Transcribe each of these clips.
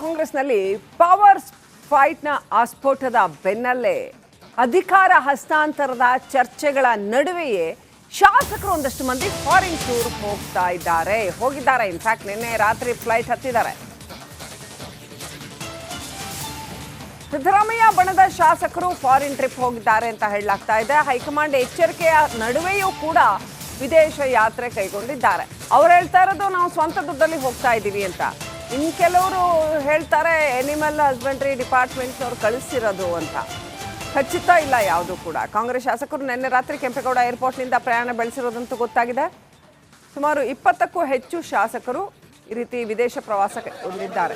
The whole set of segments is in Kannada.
ಕಾಂಗ್ರೆಸ್ನಲ್ಲಿ ಪವರ್ ಫೈಟ್ನ ಆಸ್ಫೋಟದ ಬೆನ್ನಲ್ಲೇ ಅಧಿಕಾರ ಹಸ್ತಾಂತರದ ಚರ್ಚೆಗಳ ನಡುವೆಯೇ ಶಾಸಕರು ಒಂದಷ್ಟು ಮಂದಿ ಫಾರಿನ್ ಟೂರ್ ಹೋಗಿದ್ದಾರೆ. ಇನ್ಫ್ಯಾಕ್ಟ್ ನಿನ್ನೆ ರಾತ್ರಿ ಫ್ಲೈಟ್ ಹತ್ತಿದ್ದಾರೆ. ಸಿದ್ದರಾಮಯ್ಯ ಬಣದ ಶಾಸಕರು ಫಾರಿನ್ ಟ್ರಿಪ್ ಹೋಗಿದ್ದಾರೆ ಅಂತ ಹೇಳಲಾಗ್ತಾ ಇದೆ. ಹೈಕಮಾಂಡ್ ಎಚ್ಚರಿಕೆಯ ನಡುವೆಯೂ ಕೂಡ ವಿದೇಶ ಯಾತ್ರೆ ಕೈಗೊಂಡಿದ್ದಾರೆ. ಅವ್ರು ಹೇಳ್ತಾ ಇರೋದು ನಾವು ಸ್ವಂತ ದುಡ್ಡಲ್ಲಿ ಹೋಗ್ತಾ ಇದ್ದೀವಿ ಅಂತ. ಇನ್ನು ಕೆಲವರು ಹೇಳ್ತಾರೆ ಎನಿಮಲ್ ಹಸ್ಬೆಂಡ್ರಿ ಡಿಪಾರ್ಟ್ಮೆಂಟ್ನವ್ರು ಕಳಿಸಿರೋದು ಅಂತ. ಖಚಿತ ಇಲ್ಲ ಯಾವುದು ಕೂಡ. ಕಾಂಗ್ರೆಸ್ ಶಾಸಕರು ನಿನ್ನೆ ರಾತ್ರಿ ಕೆಂಪೇಗೌಡ ಏರ್ಪೋರ್ಟ್ನಿಂದ ಪ್ರಯಾಣ ಬೆಳೆಸಿರೋದಂತೂ ಗೊತ್ತಾಗಿದೆ. ಸುಮಾರು 20ಕ್ಕೂ ಹೆಚ್ಚು ಶಾಸಕರು ಈ ರೀತಿ ವಿದೇಶ ಪ್ರವಾಸಕ್ಕೆ ಹೊಂದಿದ್ದಾರೆ.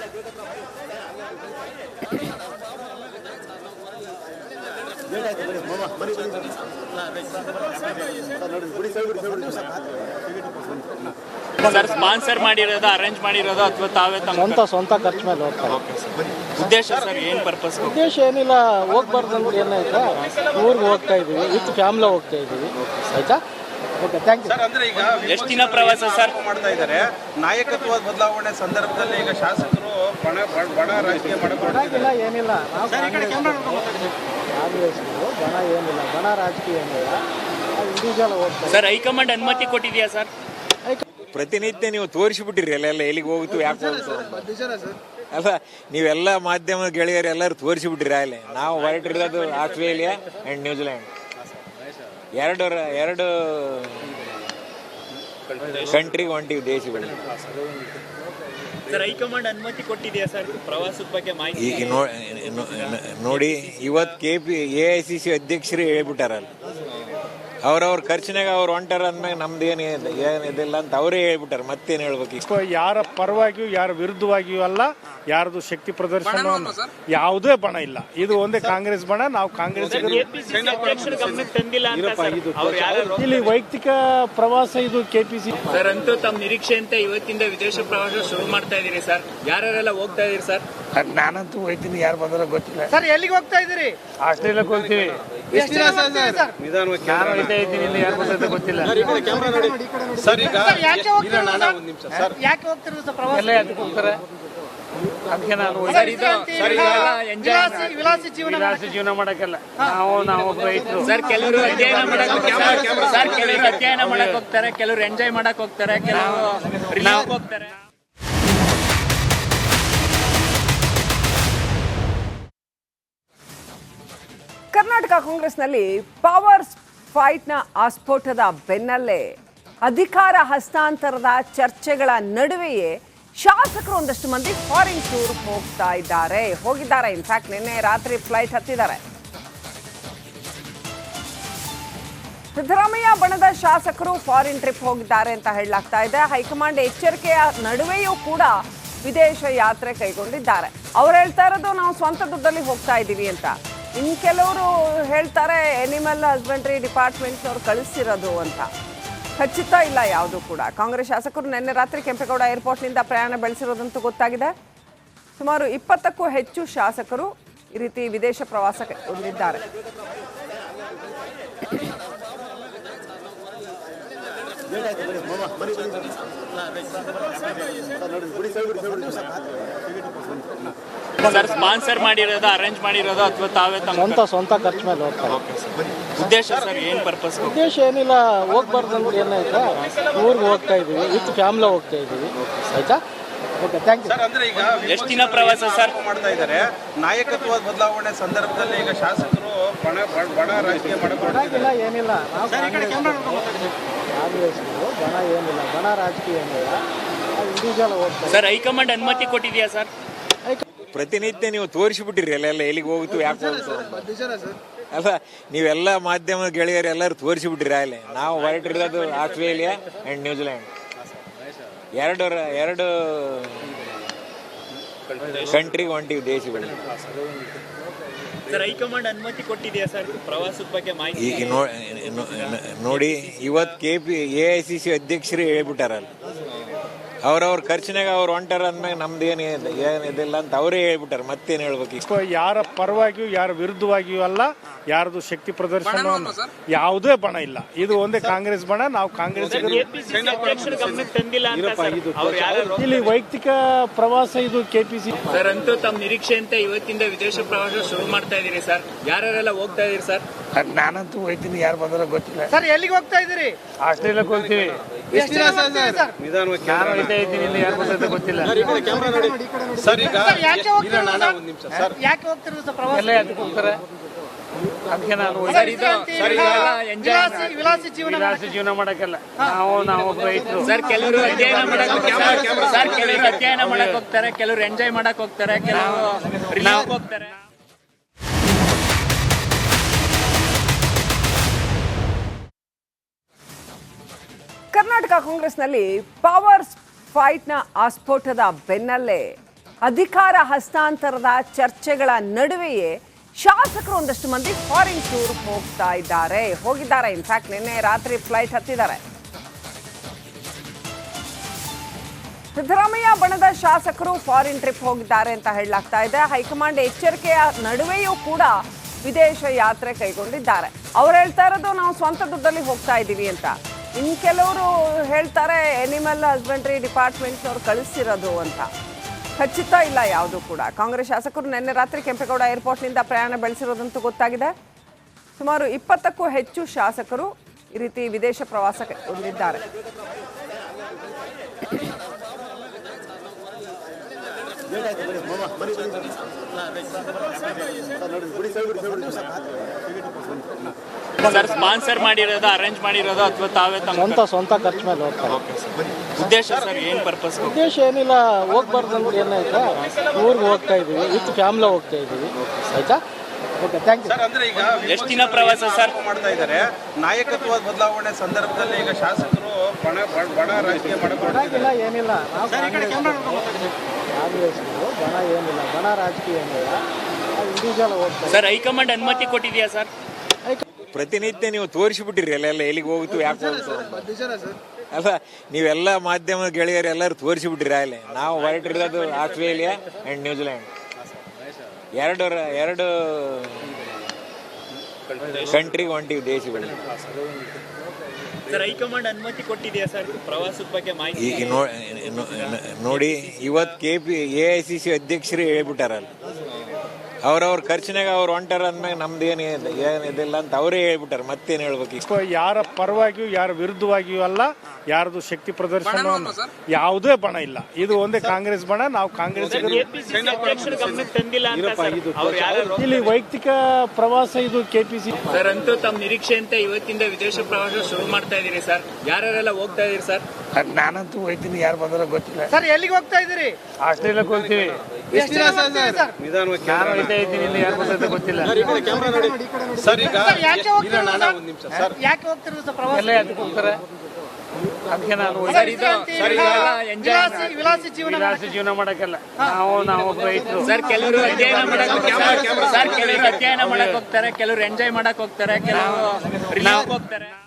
ಸರ್ ಸ್ಪಾನ್ಸರ್ ಮಾಡಿರೋದು ಅರೇಂಜ್ ಮಾಡಿರೋದು ಅಥವಾ ತಾವೇ ಸ್ವಂತ ಖರ್ಚು ಮೇಲೆ ಹೋಗ್ತಾರೆ. ಉದ್ದೇಶ ಸರ್ ಏನು ಪರ್ಪಸ್? ಉದ್ದೇಶ ಏನಿಲ್ಲ, ಹೋಗ್ಬಾರ್ದು ಅಂತ ಏನಾಯ್ತಾ, ಊರಿಗೆ ಹೋಗ್ತಾ ಇದೀವಿ, ವಿತ್ ಫ್ಯಾಮಿಲಿ ಹೋಗ್ತಾ ಇದೀವಿ. ಆಯ್ತಾ, ಓಕೆ, ಥ್ಯಾಂಕ್ ಯು. ಅಂದ್ರೆ ಈಗ ಎಷ್ಟು ದಿನ ಪ್ರವಾಸ ಸರ್ ಮಾಡ್ತಾ ಇದ್ದಾರೆ? ನಾಯಕತ್ವ ಬದಲಾವಣೆ ಸಂದರ್ಭದಲ್ಲಿ ಈಗ ಶಾಸಕರು ಬಣ ರಾಜಕೀಯ ಮಾಡೋದಿಲ್ಲ, ಏನಿಲ್ಲ. ನಾವು ಕಾಂಗ್ರೆಸ್ಗಳು ಬಣ ಏನಿಲ್ಲ, ಬಣ ರಾಜಕೀಯ ಏನಿಲ್ಲ, ಇಂಡಿವಿಜುವಲ್ ಹೋಗ್ತಾರೆ. ಸರ್ ಹೈಕಮಾಂಡ್ ಅನುಮತಿ ಕೊಟ್ಟಿದೆಯಾ ಸರ್? ಪ್ರತಿನಿತ್ಯ ನೀವು ತೋರಿಸಿಬಿಟ್ಟಿರಿ ಎಲ್ಲ ಎಲ್ಲಿಗೆ ಹೋಗುತ್ತೋ ಯಾಕೆ ಹೋಗುತ್ತೋ ಅಲ್ಲ, ನೀವೆಲ್ಲ ಮಾಧ್ಯಮ ಗೆಳೆಯರು ಎಲ್ಲರೂ ತೋರಿಸಿಬಿಟ್ಟಿರಿ. ಅಲ್ಲಿ ನಾವು ಹೊರಟಿರೋದು ಆಸ್ಟ್ರೇಲಿಯಾ ಆ್ಯಂಡ್ ನ್ಯೂಜಿಲ್ಯಾಂಡ್, ಎರಡು ಕಂಟ್ರಿಗೆ ಹೊಂಟಿವಿ, ದೇಶಗಳು. ಸರ್ ಹೈಕಮಾಂಡ್ ಅನುಮತಿ ಕೊಟ್ಟಿದೆಯಾ ಸರ್ ಪ್ರವಾಸದ ಬಗ್ಗೆ ಮಾಹಿತಿ? ಈಗ ನೋಡಿ, ಇವತ್ತು AICC ಅಧ್ಯಕ್ಷರು ಹೇಳ್ಬಿಟ್ಟಾರಲ್ಲ, ಅವ್ರವ್ರ ಖರ್ಚಿನಾಗ ಅವ್ರು ಹೊಂಟಾರ ಅಂದ್ಮೇಲೆ ನಮ್ದು ಏನಿದಿಲ್ಲ ಅಂತ ಅವರೇ ಹೇಳ್ಬಿಟ್ಟಾರೆ. ಮತ್ತೇನು ಹೇಳ್ಬೇಕು? ಯಾರ ಪರವಾಗಿಯೂ ಯಾರ ವಿರುದ್ಧವಾಗಿಯೂ ಅಲ್ಲ, ಯಾರ್ದು ಶಕ್ತಿ ಪ್ರದರ್ಶನ ಯಾವುದೇ ಬಣ ಇಲ್ಲ. ಇದು ಒಂದೇ ಕಾಂಗ್ರೆಸ್ ಬಣ. ನಾವು ಕಾಂಗ್ರೆಸ್ ಇಲ್ಲಿ ವೈಯಕ್ತಿಕ ಪ್ರವಾಸ, ಇದು KPC ಸರ್. ಅಂತೂ ತಮ್ಮ ನಿರೀಕ್ಷೆ ಅಂತ ಇವತ್ತಿಂದ ವಿದೇಶ ಪ್ರವಾಸ ಶುರು ಮಾಡ್ತಾ ಇದೀರಿ ಸರ್. ಯಾರೆಲ್ಲ ಹೋಗ್ತಾ ಇದೀರಿ ಸರ್? ನಾನಂತೂ ಹೋಗ್ತೀನಿ, ಯಾರು ಬಂದ್ರೆ ಗೊತ್ತಿಲ್ಲ ಸರ್. ಎಲ್ಲಿಗೆ ಹೋಗ್ತಾ ಇದ್ದೀರಿ? ಆಸ್ಟ್ರೇಲಿಯಾಕ್ಕೆ ಹೋಗ್ತೀವಿ. ನಾನು ಹೋಗ್ತಾ ಇದ್ದೀನಿ, ಇಲ್ಲಿ ಯಾರು ಬಂದ್ರೆ ಗೊತ್ತಿಲ್ಲ ಸರ್. ಈಗ ಯಾಕೆ ಹೋಗ್ತಿರೋದು ಪ್ರವಾಸ? ಎಲ್ಲ ಅದಕ್ಕೆ ಹೋಗ್ತಾರೆ. ಅದಕ್ಕೆ ನಾನು ವಿಲಾಸಿ ಜೀವನ ಮಾಡಕ್ಕಲ್ಲ, ನಾವು ರೈತರು ಸರ್. ಕೆಲವರು ಅಧ್ಯಯನ ಮಾಡಕ್ ಹೋಗ್ತಾರೆ, ಕೆಲವರು ಎಂಜಾಯ್ ಮಾಡಕ್ ಹೋಗ್ತಾರೆ, ಕೆಲವರು ರಿಲೀಫ್ ಹೋಗ್ತಾರೆ. ಕರ್ನಾಟಕ ಕಾಂಗ್ರೆಸ್ನಲ್ಲಿ ಪವರ್ ಫೈಟ್ನ ಆಸ್ಫೋಟದ ಬೆನ್ನಲ್ಲೇ ಅಧಿಕಾರ ಹಸ್ತಾಂತರದ ಚರ್ಚೆಗಳ ನಡುವೆಯೇ ಶಾಸಕರು ಒಂದಷ್ಟು ಮಂದಿ ಫಾರಿನ್ ಟೂರ್ ಹೋಗಿದ್ದಾರೆ. ಇನ್ಫ್ಯಾಕ್ಟ್ ನಿನ್ನೆ ರಾತ್ರಿ ಫ್ಲೈಟ್ ಹತ್ತಿದ್ದಾರೆ. ಸಿದ್ದರಾಮಯ್ಯ ಬಣದ ಶಾಸಕರು ಫಾರಿನ್ ಟ್ರಿಪ್ ಹೋಗಿದ್ದಾರೆ ಅಂತ ಹೇಳಲಾಗ್ತಾ ಇದೆ. ಹೈಕಮಾಂಡ್ ಎಚ್ಚರಿಕೆಯ ನಡುವೆಯೂ ಕೂಡ ವಿದೇಶ ಯಾತ್ರೆ ಕೈಗೊಂಡಿದ್ದಾರೆ. ಅವ್ರು ಹೇಳ್ತಾ ಇರೋದು ನಾವು ಸ್ವಂತ ದುಡ್ಡಲ್ಲಿ ಹೋಗ್ತಾ ಇದ್ದೀವಿ ಅಂತ. ಇನ್ನು ಕೆಲವರು ಹೇಳ್ತಾರೆ ಎನಿಮಲ್ ಹಸ್ಬೆಂಡ್ರಿ ಡಿಪಾರ್ಟ್ಮೆಂಟ್ನವ್ರು ಕಳಿಸಿರೋದು ಅಂತ. ಖಚಿತ ಇಲ್ಲ ಯಾವುದು ಕೂಡ. ಕಾಂಗ್ರೆಸ್ ಶಾಸಕರು ನಿನ್ನೆ ರಾತ್ರಿ ಕೆಂಪೇಗೌಡ ಏರ್ಪೋರ್ಟ್ನಿಂದ ಪ್ರಯಾಣ ಬೆಳೆಸಿರೋದಂತೂ ಗೊತ್ತಾಗಿದೆ. ಸುಮಾರು 20ಕ್ಕೂ ಹೆಚ್ಚು ಶಾಸಕರು ಈ ರೀತಿ ವಿದೇಶ ಪ್ರವಾಸಕ್ಕೆ ಹೊಂದಿದ್ದಾರೆ. ಸರ್ ಸ್ಪಾನ್ಸರ್ ಮಾಡಿರೋದು ಅರೇಂಜ್ ಮಾಡಿರೋದು ಅಥವಾ ತಾವೇ ಸ್ವಂತ ಖರ್ಚು ಮೇಲೆ ಹೋಗ್ತಾರೆ. ಉದ್ದೇಶ ಸರ್ ಏನು ಪರ್ಪಸ್? ಉದ್ದೇಶ ಏನಿಲ್ಲ, ಹೋಗ್ಬಾರ್ದು ಅಂತ ಏನಾಯ್ತಾ, ಊರಿಗೆ ಹೋಗ್ತಾ ಇದೀವಿ, ವಿತ್ ಫ್ಯಾಮಿಲಿ ಹೋಗ್ತಾ ಇದೀವಿ. ಆಯ್ತಾ, ಓಕೆ, ಥ್ಯಾಂಕ್ ಯು. ಸರ್. ಅಂದ್ರೆ ಈಗ ಎಷ್ಟು ದಿನ ಪ್ರವಾಸ ಸರ್? ಮಾಡ್ತಾ ಇದ್ದಾರೆ? ನಾಯಕತ್ವ ಬದಲಾವಣೆ ಸಂದರ್ಭದಲ್ಲಿ ಈಗ ಶಾಸಕರು ಬಣ ರಾಜಕೀಯ ಮಾಡೋದಿಲ್ಲ, ಏನಿಲ್ಲ. ನಾವು ಕಾಂಗ್ರೆಸ್ಗಳು ಬಣ ಏನಿಲ್ಲ, ಬಣ ರಾಜಕೀಯ ಏನಿಲ್ಲ, ಇಂಡಿವಿಜುವಲ್ ಹೋಗ್ತಾರೆ. ಸರ್ ಹೈಕಮಾಂಡ್ ಅನುಮತಿ ಕೊಟ್ಟಿದೆಯಾ ಸರ್? ಪ್ರತಿನಿತ್ಯ ನೀವು ತೋರಿಸಿಬಿಟ್ಟಿರಿ ಎಲ್ಲ ಎಲ್ಲಿಗೆ ಹೋಗುತ್ತೋ ಯಾಕೆ ಹೋಗುತ್ತೋ ಅಲ್ಲ, ನೀವೆಲ್ಲ ಮಾಧ್ಯಮ ಗೆಳೆಯರು ಎಲ್ಲರೂ ತೋರಿಸಿಬಿಟ್ಟಿರಿ. ಅಲ್ಲಿ ನಾವು ಹೊರಟಿರೋದು ಆಸ್ಟ್ರೇಲಿಯಾ ಆ್ಯಂಡ್ ನ್ಯೂಜಿಲ್ಯಾಂಡ್, ಎರಡು ಕಂಟ್ರಿಗೆ ಹೊಂಟಿವಿ, ದೇಶಗಳು. ಸರ್ ಹೈಕಮಾಂಡ್ ಅನುಮತಿ ಕೊಟ್ಟಿದೆಯಾ ಸರ್ ಪ್ರವಾಸದ ಬಗ್ಗೆ ಮಾಹಿತಿ? ಈಗ ನೋಡಿ, ಇವತ್ತು AICC ಅಧ್ಯಕ್ಷರು ಹೇಳ್ಬಿಟ್ಟಾರಲ್ಲ, ಅವ್ರವ್ರ ಖರ್ಚಿನಾಗ ಅವ್ರು ಹೊಂಟಾರ ಅಂದ್ಮೇಲೆ ನಮ್ದು ಏನಿದಿಲ್ಲ ಅಂತ ಅವರೇ ಹೇಳ್ಬಿಟ್ಟಾರೆ, ಮತ್ತೇನು ಹೇಳ್ಬೇಕು. ಯಾರ ಪರವಾಗಿಯೂ ಯಾರ ವಿರುದ್ಧವಾಗಿಯೂ ಅಲ್ಲ, ಯಾರ್ದು ಶಕ್ತಿ ಪ್ರದರ್ಶನ ಯಾವುದೇ ಬಣ ಇಲ್ಲ. ಇದು ಒಂದೇ ಕಾಂಗ್ರೆಸ್ ಬಣ. ನಾವು ಕಾಂಗ್ರೆಸ್ ಇಲ್ಲಿ ವೈಯಕ್ತಿಕ ಪ್ರವಾಸ, ಇದು ಕೆಪಿಸಿ ಸರ್. ಅಂತೂ ತಮ್ಮ ನಿರೀಕ್ಷೆಯಂತೆ ಇವತ್ತಿಂದ ವಿದೇಶ ಪ್ರವಾಸ ಶುರು ಮಾಡ್ತಾ ಇದೀರಿ ಸರ್. ಯಾರ್ಯಾರೆಲ್ಲ ಹೋಗ್ತಾ ಇದೀರಿ ಸರ್? ನಾನಂತೂ ಹೋಗ್ತೀನಿ, ಯಾರು ಬಂದ್ರೆ ಗೊತ್ತಿಲ್ಲ ಸರ್. ಎಲ್ಲಿಗೆ ಹೋಗ್ತಾ ಇದ್ದೀರಿ? ಆಸ್ಟ್ರೇಲಿಯಾಕ್ಕೆ ಹೋಗ್ತೀವಿ. ಎಷ್ಟು ಜನ ಹೋಗ್ತಾ ಇದ್ದೀರಿ ಸರ್? ನಾನು ಹೋಗ್ತಾ ಇದ್ದೀನಿ, ಇಲ್ಲಿ ಯಾರು ಬಂದ್ರೆ ಗೊತ್ತಿಲ್ಲ. ಸರ್ ಈಗ ಯಾಕೆ ಹೋಗ್ತಿರೋದು ಸರ್? ಯಾಕೆ ಹೋಗ್ತಿರೋದು ಸರ್ ಪ್ರವಾಸ? ಎಲ್ಲ ಅದಕ್ಕೆ ಹೋಗ್ತಾರೆ, ಅದಕ್ಕೆ ನಾನು ವಿಲಾಸಿ ಜೀವನ ವಿಲಾಸಿ ಜೀವನ ಮಾಡಕ್ಕೆಲ್ಲ ನಾವು ರೈತರು. ಸರ್, ಕೆಲವರು ಅಧ್ಯಯನ ಮಾಡಕ್ ಸರ್, ಕೆಲವರು ಅಧ್ಯಯನ ಮಾಡಕ್ ಹೋಗ್ತಾರೆ, ಕೆಲವರು ಎಂಜಾಯ್ ಮಾಡಕ್ ಹೋಗ್ತಾರೆ, ಕೆಲವರು ರಿಲೀಫ್ ಹೋಗ್ತಾರೆ. ಕರ್ನಾಟಕ ಕಾಂಗ್ರೆಸ್ನಲ್ಲಿ ಪವರ್ ಫೈಟ್ನ ಆಸ್ಫೋಟದ ಬೆನ್ನಲ್ಲೇ ಅಧಿಕಾರ ಹಸ್ತಾಂತರದ ಚರ್ಚೆಗಳ ನಡುವೆಯೇ ಶಾಸಕರು ಒಂದಷ್ಟು ಮಂದಿ ಫಾರಿನ್ ಟೂರ್ ಹೋಗಿದ್ದಾರೆ. ಇನ್ಫ್ಯಾಕ್ಟ್ ನಿನ್ನೆ ರಾತ್ರಿ ಫ್ಲೈಟ್ ಹತ್ತಿದ್ದಾರೆ. ಸಿದ್ದರಾಮಯ್ಯ ಬಣದ ಶಾಸಕರು ಫಾರಿನ್ ಟ್ರಿಪ್ ಹೋಗಿದ್ದಾರೆ ಅಂತ ಹೇಳಲಾಗ್ತಾ ಇದೆ. ಹೈಕಮಾಂಡ್ ಎಚ್ಚರಿಕೆಯ ನಡುವೆಯೂ ಕೂಡ ವಿದೇಶ ಯಾತ್ರೆ ಕೈಗೊಂಡಿದ್ದಾರೆ. ಅವ್ರು ಹೇಳ್ತಾ ಇರೋದು ನಾವು ಸ್ವಂತ ದುಡ್ಡಲ್ಲಿ ಹೋಗ್ತಾ ಇದ್ದೀವಿ ಅಂತ. ಇನ್ನು ಕೆಲವರು ಹೇಳ್ತಾರೆ ಎನಿಮಲ್ ಹಸ್ಬೆಂಡ್ರಿ ಡಿಪಾರ್ಟ್ಮೆಂಟ್ನವ್ರು ಕಳಿಸಿರೋದು ಅಂತ. ಖಚಿತ ಇಲ್ಲ ಯಾವುದು ಕೂಡ. ಕಾಂಗ್ರೆಸ್ ಶಾಸಕರು ನಿನ್ನೆ ರಾತ್ರಿ ಕೆಂಪೇಗೌಡ ಏರ್ಪೋರ್ಟ್ನಿಂದ ಪ್ರಯಾಣ ಬೆಳೆಸಿರೋದಂತೂ ಗೊತ್ತಾಗಿದೆ. ಸುಮಾರು 20ಕ್ಕೂ ಹೆಚ್ಚು ಶಾಸಕರು ಈ ರೀತಿ ವಿದೇಶ ಪ್ರವಾಸ ಹೊಂದಿದ್ದಾರೆ. ಸರ್, ಸ್ಪಾನ್ಸರ್ ಮಾಡಿರೋದು, ಅರೇಂಜ್ ಮಾಡಿರೋದು ಅಥವಾ ತಾವೇ ಸ್ವಂತ ಖರ್ಚು ಮೇಲೆ ಹೋಗ್ತಾರೆ. ಉದ್ದೇಶ ಸರ್ ಏನು ಪರ್ಪಸ್? ಉದ್ದೇಶ ಏನಿಲ್ಲ, ಹೋಗ್ಬಾರ್ದು ಅಂತ ಏನಾಯ್ತಾ, ಊರಿಗೆ ಹೋಗ್ತಾ ಇದೀವಿ, ವಿತ್ ಫ್ಯಾಮಿಲಿ ಹೋಗ್ತಾ ಇದೀವಿ. ಆಯ್ತಾ, ಓಕೆ, ಥ್ಯಾಂಕ್ ಯು ಸರ್. ಅಂದ್ರೆ ಈಗ ಎಷ್ಟು ದಿನ ಪ್ರವಾಸ ಸರ್ ಮಾಡ್ತಾ ಇದ್ದಾರೆ? ನಾಯಕತ್ವ ಬದಲಾವಣೆ ಸಂದರ್ಭದಲ್ಲಿ ಈಗ ಶಾಸಕರು ಬಣ ರಾಜಕೀಯ ಇಲ್ಲ, ಏನಿಲ್ಲ. ನಾವು ಕಾಂಗ್ರೆಸ್ಗಳು ಬಣ ಏನಿಲ್ಲ, ಬಣ ರಾಜಕೀಯ ಏನಿಲ್ಲ, ಇಂಡಿವಿಜುವಲ್ ಹೋಗ್ತಾರೆ. ಸರ್, ಹೈಕಮಾಂಡ್ ಅನುಮತಿ ಕೊಟ್ಟಿದೆಯಾ ಸರ್? ಪ್ರತಿನಿತ್ಯ ನೀವು ತೋರಿಸಿಬಿಟ್ಟಿರಿ ಎಲ್ಲ ಎಲ್ಲಿಗೆ ಹೋಗುತ್ತೋ, ಯಾಕೆ ಹೋಗುತ್ತೋ ಅಲ್ಲ. ನೀವೆಲ್ಲ ಮಾಧ್ಯಮ ಗೆಳೆಯರು ಎಲ್ಲರೂ ತೋರಿಸಿಬಿಟ್ಟಿರಿ ಅಲ್ಲಿ. ನಾವು ಹೊರಟಿರೋದು ಆಸ್ಟ್ರೇಲಿಯಾ ಆ್ಯಂಡ್ ನ್ಯೂಜಿಲ್ಯಾಂಡ್, ಎರಡು ಕಂಟ್ರಿಗೆ ಹೊಂಟಿವಿ, ದೇಶಗಳಿಗೆ. ಸರ್, ಹೈಕಮಾಂಡ್ ಅನುಮತಿ ಕೊಟ್ಟಿದೆಯಾ ಸರ್ ಪ್ರವಾಸದ ಬಗ್ಗೆ ಮಾಹಿತಿ? ಈಗ ನೋಡಿ, ಇವತ್ತು AICC ಅಧ್ಯಕ್ಷರು ಹೇಳ್ಬಿಟ್ಟಾರಲ್ಲ, ಅವ್ರವ್ರ ಖರ್ಚಿನಾಗ ಅವ್ರು ಹೊಂಟಾರ ಅಂದ್ಮೇಲೆ ನಮ್ದು ಏನಿದಿಲ್ಲ ಅಂತ ಅವರೇ ಹೇಳ್ಬಿಟ್ಟಾರೆ, ಮತ್ತೇನು ಹೇಳ್ಬೇಕು. ಯಾರ ಪರವಾಗಿಯೂ ಯಾರ ವಿರುದ್ಧವಾಗಿಯೂ ಅಲ್ಲ, ಯಾರ್ದು ಶಕ್ತಿ ಪ್ರದರ್ಶನ ಯಾವುದೇ ಬಣ ಇಲ್ಲ. ಇದು ಒಂದೇ ಕಾಂಗ್ರೆಸ್ ಬಣ. ನಾವು ಕಾಂಗ್ರೆಸ್ ಇಲ್ಲಿ ವೈಯಕ್ತಿಕ ಪ್ರವಾಸ, ಇದು ಕೆಪಿಸಿ. ಸರ್, ಅಂತೂ ತಮ್ಮ ನಿರೀಕ್ಷೆಯಂತೆ ಇವತ್ತಿಂದ ವಿದೇಶ ಪ್ರವಾಸ ಶುರು ಮಾಡ್ತಾ ಇದೀರಿ ಸರ್. ಯಾರ್ಯಾರೆಲ್ಲ ಹೋಗ್ತಾ ಇದೀರಿ ಸರ್? ನಾನಂತೂ ಹೋಗ್ತೀನಿ, ಯಾರು ಬಂದ್ರೆ ಗೊತ್ತಿಲ್ಲ. ಸರ್, ಎಲ್ಲಿಗೆ ಹೋಗ್ತಾ ಇದ್ದೀರಿ? ಆಸ್ಟ್ರೇಲಿಯಾಕ್ಕೆ ಹೋಗ್ತೀವಿ. ಎಷ್ಟು ಜನ ಹೋಗ್ತಾ ಇದ್ದೀರಿ ಸರ್? ನಾನು ಹೋಗ್ತಾ ಇದ್ದೀನಿ, ಇಲ್ಲಿ ಯಾರು ಬಂದ್ರೆ ಗೊತ್ತಿಲ್ಲ. ಸರ್ ಈಗ ಯಾಕೆ ಹೋಗ್ತಿರೋದು ಸರ್? ಯಾಕೆ ಹೋಗ್ತಿರೋದು ಸರ್ ಪ್ರವಾಸ? ಎಲ್ಲ ಅದಕ್ಕೆ ಹೋಗ್ತಾರೆ, ಅದಕ್ಕೆ ನಾನು ವಿಲಾಸಿ ಜೀವನ ವಿಲಾಸಿ ಜೀವನ ಮಾಡಕ್ಕೆಲ್ಲ ನಾವು ರೈತರು. ಸರ್, ಕೆಲವರು ಅಧ್ಯಯನ ಮಾಡಕ್ ಹೋಗ್ತಾರೆ, ಕೆಲವರು ಎಂಜಾಯ್ ಮಾಡಕ್ ಹೋಗ್ತಾರೆ, ಕೆಲವರು ರಿಲೀಫ್ ಹೋಗ್ತಾರೆ.